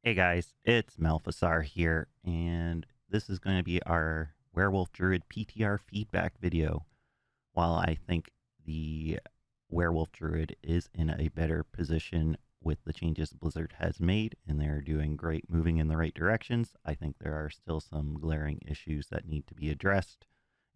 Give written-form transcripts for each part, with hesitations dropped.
Hey guys, it's Malphasar here, and this is going to be our Werewolf Druid PTR feedback video. While I think the Werewolf Druid is in a better position with the changes Blizzard has made, and they're doing great moving in the right directions, I think there are still some glaring issues that need to be addressed.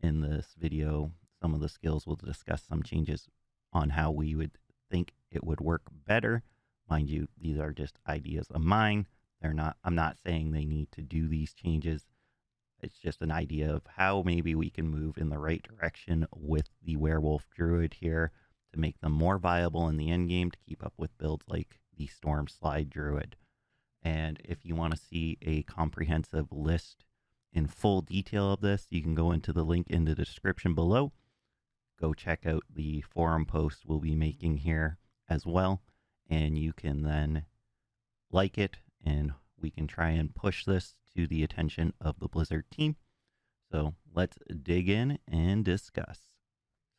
In this video, some of the skills will discuss some changes on how we would think it would work better. Mind you, these are just ideas of mine. I'm not saying they need to do these changes. It's just an idea of how maybe we can move in the right direction with the Werewolf Druid here to make them more viable in the end game to keep up with builds like the Storm Slide Druid. And if you want to see a comprehensive list in full detail of this, you can go into the link in the description below. Go check out the forum post we'll be making here as well, and you can then like it, and we can try and push this to the attention of the Blizzard team. So let's dig in and discuss.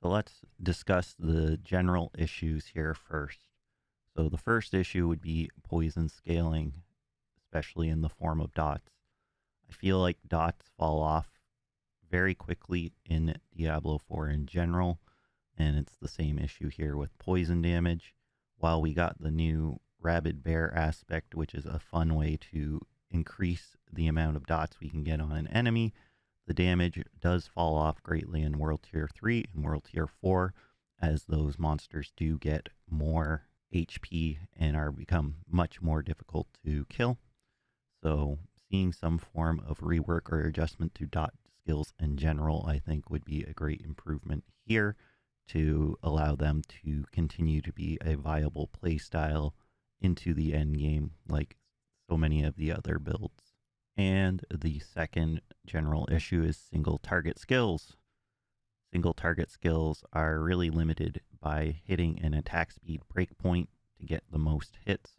So let's discuss the general issues here first. So the first issue would be poison scaling, especially in the form of dots. I feel like dots fall off very quickly in Diablo 4 in general, and it's the same issue here with poison damage. While we got the new Rabid Bear aspect, which is a fun way to increase the amount of dots we can get on an enemy, the damage does fall off greatly in World Tier 3 and World Tier 4, as those monsters do get more HP and are become much more difficult to kill. So seeing some form of rework or adjustment to dot skills in general, I think would be a great improvement here to allow them to continue to be a viable playstyle into the end game like so many of the other builds. And the second general issue is single target skills. Single target skills are really limited by hitting an attack speed breakpoint to get the most hits.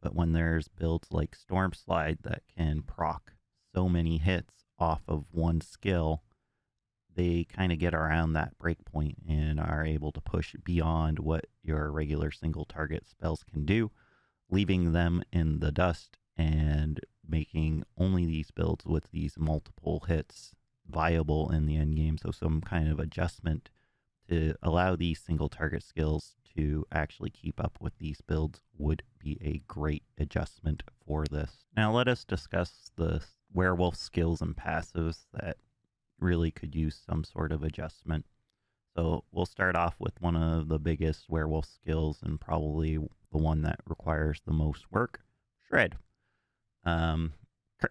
But when there's builds like Storm Slide that can proc so many hits off of one skill, they kind of get around that breakpoint and are able to push beyond what your regular single target spells can do, leaving them in the dust and making only these builds with these multiple hits viable in the end game. So some kind of adjustment to allow these single target skills to actually keep up with these builds would be a great adjustment for this. Now let us discuss the werewolf skills and passives that really could use some sort of adjustment. So we'll start off with one of the biggest werewolf skills and probably the one that requires the most work, Shred. In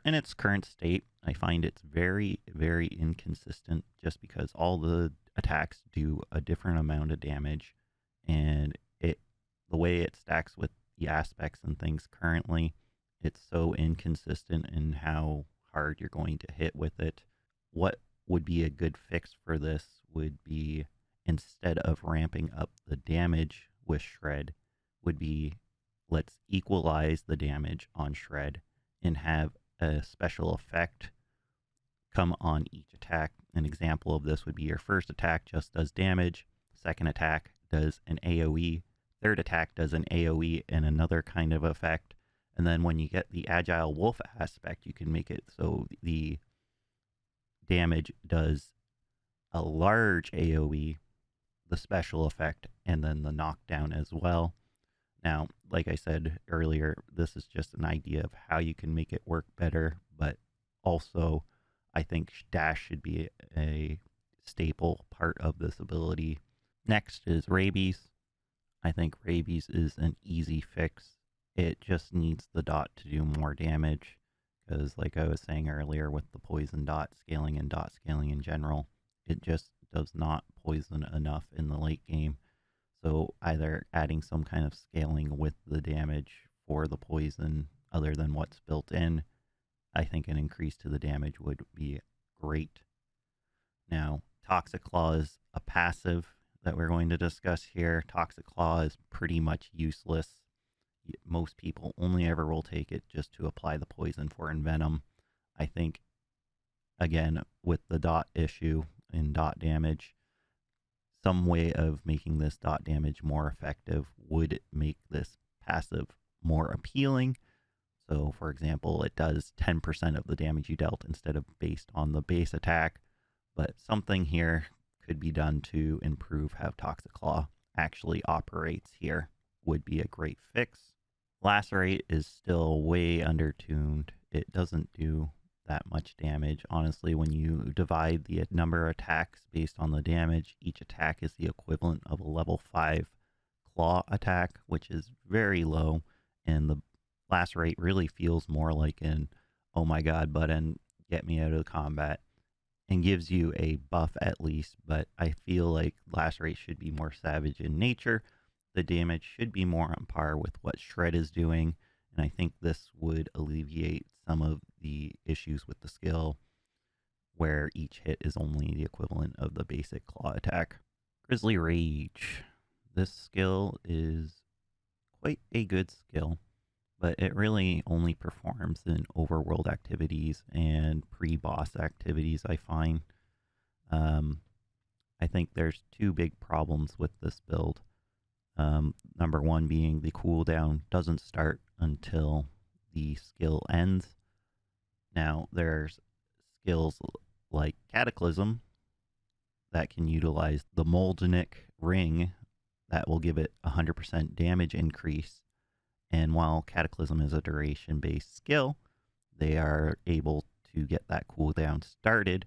its current state, I find it's very, very inconsistent just because all the attacks do a different amount of damage, and the way it stacks with the aspects and things currently, it's so inconsistent in how hard you're going to hit with it. What would be a good fix for this would be, instead of ramping up the damage with Shred, would be let's equalize the damage on Shred and have a special effect come on each attack. An example of this would be your first attack just does damage, second attack does an AoE, third attack does an AoE and another kind of effect, and then when you get the Agile Wolf aspect, you can make it so the damage does a large AoE, the special effect, and then the knockdown as well. Now, like I said earlier, this is just an idea of how you can make it work better, but also I think dash should be a staple part of this ability. Next is rabies. I think rabies is an easy fix. It just needs the dot to do more damage, because like I was saying earlier with the poison dot scaling and dot scaling in general, it just does not poison enough in the late game. So either adding some kind of scaling with the damage for the poison other than what's built in, I think an increase to the damage would be great. Now, Toxic Claw is a passive that we're going to discuss here. Toxic Claw is pretty much useless. Most people only ever will take it just to apply the poison for Envenom. I think, again, with the dot issue in dot damage, some way of making this dot damage more effective would make this passive more appealing. So, for example, it does 10% of the damage you dealt instead of based on the base attack. But something here could be done to improve how Toxic Claw actually operates here. Would be a great fix. Lacerate is still way undertuned. It doesn't do that much damage. Honestly, when you divide the number of attacks based on the damage, each attack is the equivalent of a level 5 claw attack, which is very low, and the Lacerate really feels more like an oh my god button, get me out of the combat, and gives you a buff at least, but I feel like Lacerate should be more savage in nature. The damage should be more on par with what Shred is doing, and I think this would alleviate some of the issues with the skill where each hit is only the equivalent of the basic claw attack. Grizzly Rage. This skill is quite a good skill, but it really only performs in overworld activities and pre-boss activities, I find. I think there's two big problems with this build. Number one being the cooldown doesn't start until the skill ends. Now, there's skills like Cataclysm that can utilize the Moldenic Ring that will give it 100% damage increase. And while Cataclysm is a duration-based skill, they are able to get that cooldown started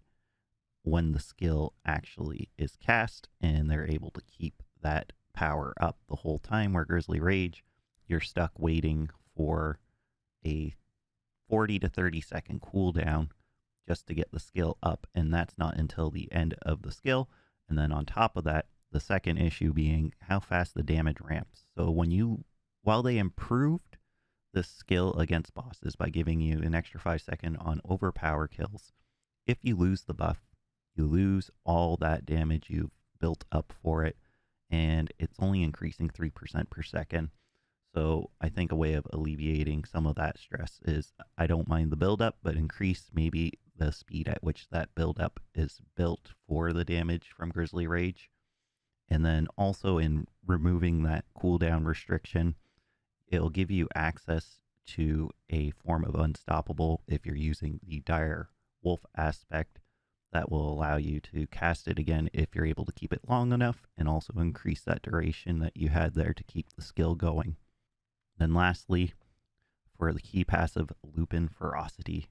when the skill actually is cast, and they're able to keep that power up the whole time, where Grizzly Rage, you're stuck waiting for a 40 to 30 second cooldown just to get the skill up, and that's not until the end of the skill. And then on top of that, the second issue being how fast the damage ramps. So while they improved this skill against bosses by giving you an extra 5 seconds on overpower kills, if you lose the buff, you lose all that damage you've built up for it, and it's only increasing 3% per second. So I think a way of alleviating some of that stress is, I don't mind the buildup, but increase maybe the speed at which that buildup is built for the damage from Grizzly Rage. And then also in removing that cooldown restriction, it'll give you access to a form of Unstoppable if you're using the Dire Wolf aspect. That will allow you to cast it again if you're able to keep it long enough, and also increase that duration that you had there to keep the skill going. Then lastly, for the key passive, Lupin Ferocity.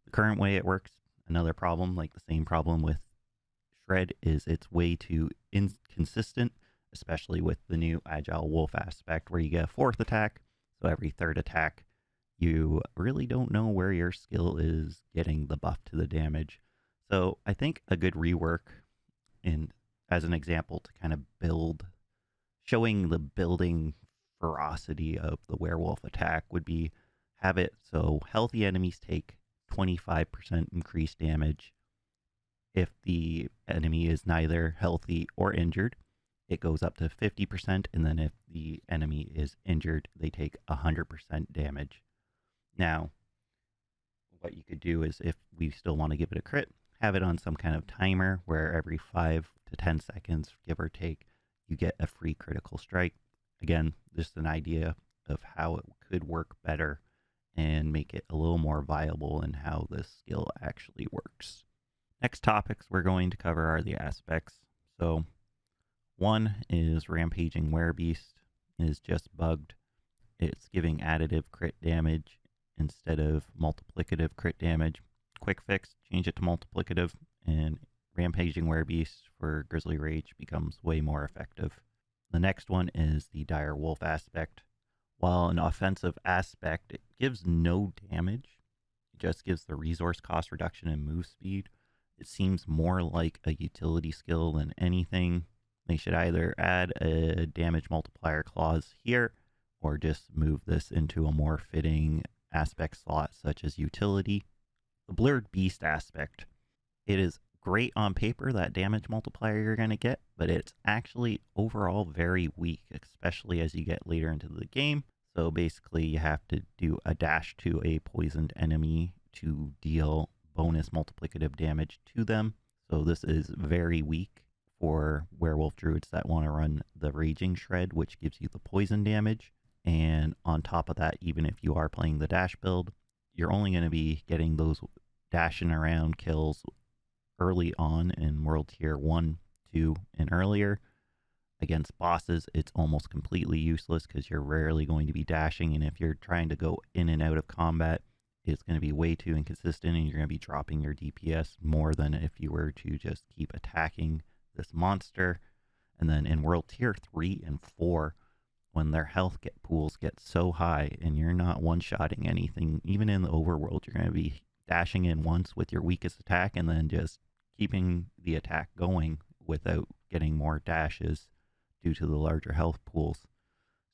The current way it works, another problem, like the same problem with Shred, is it's way too inconsistent, especially with the new Agile Wolf aspect, where you get a fourth attack. So every third attack, you really don't know where your skill is getting the buff to the damage. So I think a good rework, as an example to kind of showing the building ferocity of the werewolf attack, would be have it so healthy enemies take 25% increased damage. If the enemy is neither healthy or injured, it goes up to 50%, and then if the enemy is injured, they take 100% damage. Now, what you could do is, if we still want to give it a crit, have it on some kind of timer where every 5 to 10 seconds, give or take, you get a free critical strike. Again, just an idea of how it could work better and make it a little more viable in how this skill actually works. Next topics we're going to cover are the aspects. So one is Rampaging Werebeast is just bugged. It's giving additive crit damage instead of multiplicative crit damage. Quick fix, change it to multiplicative, and Rampaging Werebeast for Grizzly Rage becomes way more effective. The next one is the Dire Wolf aspect. While an offensive aspect, it gives no damage. It just gives the resource cost reduction and move speed. It seems more like a utility skill than anything. They should either add a damage multiplier clause here, or just move this into a more fitting aspect slot such as utility. The Blurred Beast aspect. It is great on paper, that damage multiplier you're going to get, but it's actually overall very weak, especially as you get later into the game. So basically you have to do a dash to a poisoned enemy to deal bonus multiplicative damage to them. So this is very weak for Werewolf Druids that want to run the Raging Shred, which gives you the poison damage. And on top of that, even if you are playing the dash build, you're only going to be getting those dashing around kills early on in World Tier 1, 2, and earlier. Against bosses, it's almost completely useless because you're rarely going to be dashing, and if you're trying to go in and out of combat, it's going to be way too inconsistent, and you're going to be dropping your DPS more than if you were to just keep attacking this monster. And then in World Tier 3 and 4, when their health pools get so high and you're not one-shotting anything, even in the overworld, you're going to be dashing in once with your weakest attack and then just keeping the attack going without getting more dashes due to the larger health pools.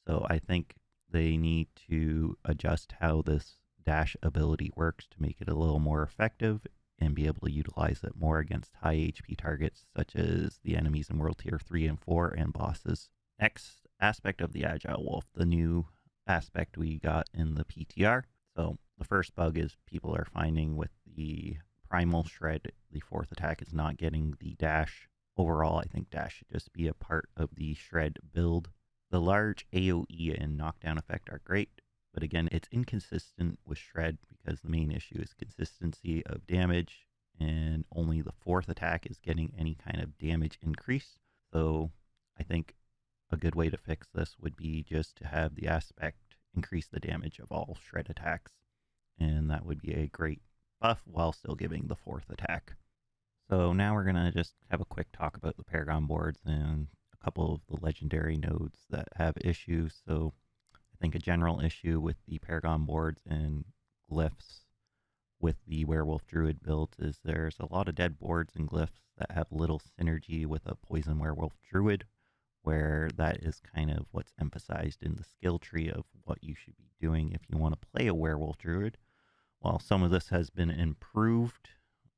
So I think they need to adjust how this dash ability works to make it a little more effective and be able to utilize it more against high HP targets such as the enemies in World Tier 3 and 4 and bosses. Next aspect of the Agile Wolf, the new aspect we got in the PTR. So the first bug is people are finding with the Primal Shred, the 4th attack is not getting the dash. Overall, I think dash should just be a part of the Shred build. The large AoE and knockdown effect are great, but again, it's inconsistent with Shred because the main issue is consistency of damage, and only the 4th attack is getting any kind of damage increase. So I think a good way to fix this would be just to have the aspect increase the damage of all Shred attacks, and that would be a great buff while still giving the 4th attack. So now we're going to just have a quick talk about the Paragon boards and a couple of the legendary nodes that have issues. So I think a general issue with the Paragon boards and glyphs with the Werewolf Druid builds is there's a lot of dead boards and glyphs that have little synergy with a Poison Werewolf Druid, where that is kind of what's emphasized in the skill tree of what you should be doing if you want to play a Werewolf Druid. While some of this has been improved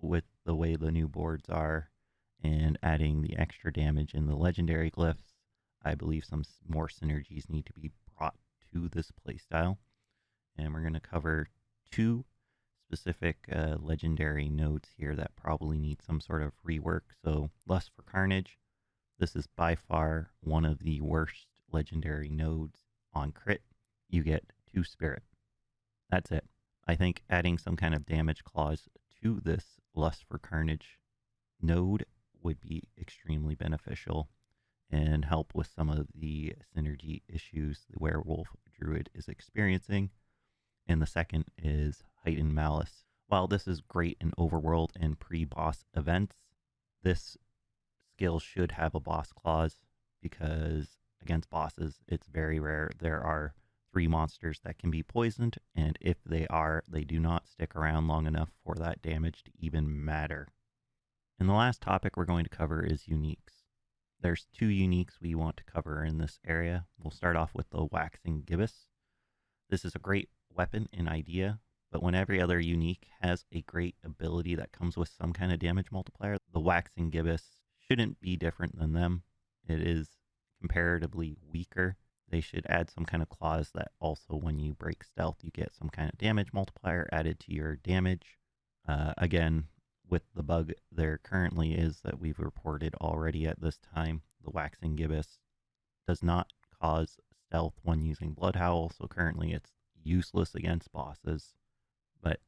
with the way the new boards are and adding the extra damage in the legendary glyphs, I believe some more synergies need to be brought to this playstyle. And we're going to cover two specific legendary nodes here that probably need some sort of rework. So Lust for Carnage, this is by far one of the worst legendary nodes on crit. You get 2 spirit. That's it. I think adding some kind of damage clause to this Lust for Carnage node would be extremely beneficial and help with some of the synergy issues the Werewolf Druid is experiencing. And the second is Heightened Malice. While this is great in overworld and pre-boss events, this skill should have a boss clause because against bosses, it's very rare. There are 3 monsters that can be poisoned, and if they are, they do not stick around long enough for that damage to even matter. And the last topic we're going to cover is uniques. There's 2 uniques we want to cover in this area. We'll start off with the Waxing Gibbous. This is a great weapon and idea, but when every other unique has a great ability that comes with some kind of damage multiplier, the Waxing Gibbous shouldn't be different than them. It is comparatively weaker. They should add some kind of clause that also when you break stealth, you get some kind of damage multiplier added to your damage. Again, with the bug there currently is that we've reported already at this time, the Waxing Gibbous does not cause stealth when using Blood Howl, so currently it's useless against bosses. But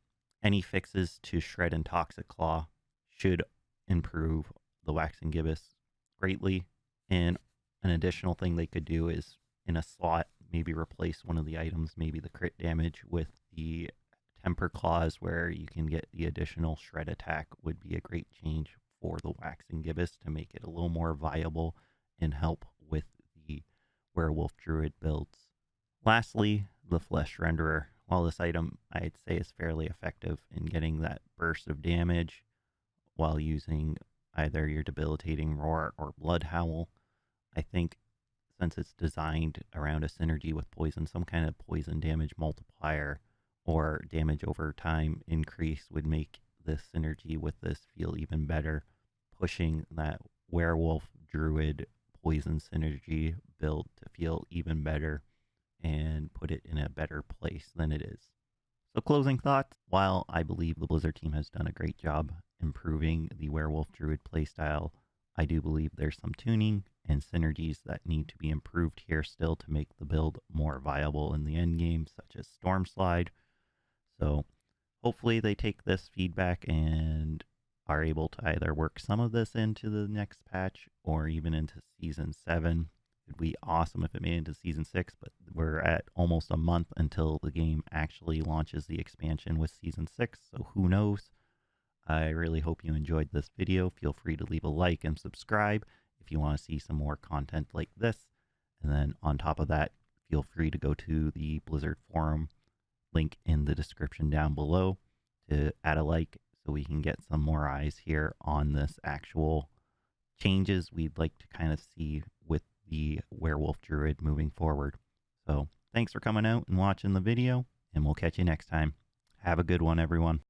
any fixes to Shred and Toxic Claw should improve the Waxing Gibbous greatly. And an additional thing they could do is in a slot, maybe replace one of the items, maybe the crit damage with the Temper Claws, where you can get the additional Shred attack would be a great change for the Waxing Gibbous to make it a little more viable and help with the Werewolf Druid builds. Lastly, the Flesh Renderer. While this item I'd say is fairly effective in getting that burst of damage while using either your Debilitating Roar or Blood Howl, I think since it's designed around a synergy with poison, some kind of poison damage multiplier or damage over time increase would make this synergy with this feel even better, pushing that Werewolf Druid poison synergy build to feel even better and put it in a better place than it is. So closing thoughts, while I believe the Blizzard team has done a great job improving the Werewolf Druid playstyle I do believe there's some tuning and synergies that need to be improved here still to make the build more viable in the end game, such as Storm Slide. So hopefully they take this feedback and are able to either work some of this into the next patch or even into Season 7. It'd be awesome if it made it into Season 6, but we're at almost a month until the game actually launches the expansion with Season 6, so who knows? I really hope you enjoyed this video. Feel free to leave a like and subscribe if you want to see some more content like this. And then on top of that, feel free to go to the Blizzard forum link in the description down below to add a like so we can get some more eyes here on this actual changes we'd like to kind of see with the Werewolf Druid moving forward. So thanks for coming out and watching the video, and we'll catch you next time. Have a good one, everyone.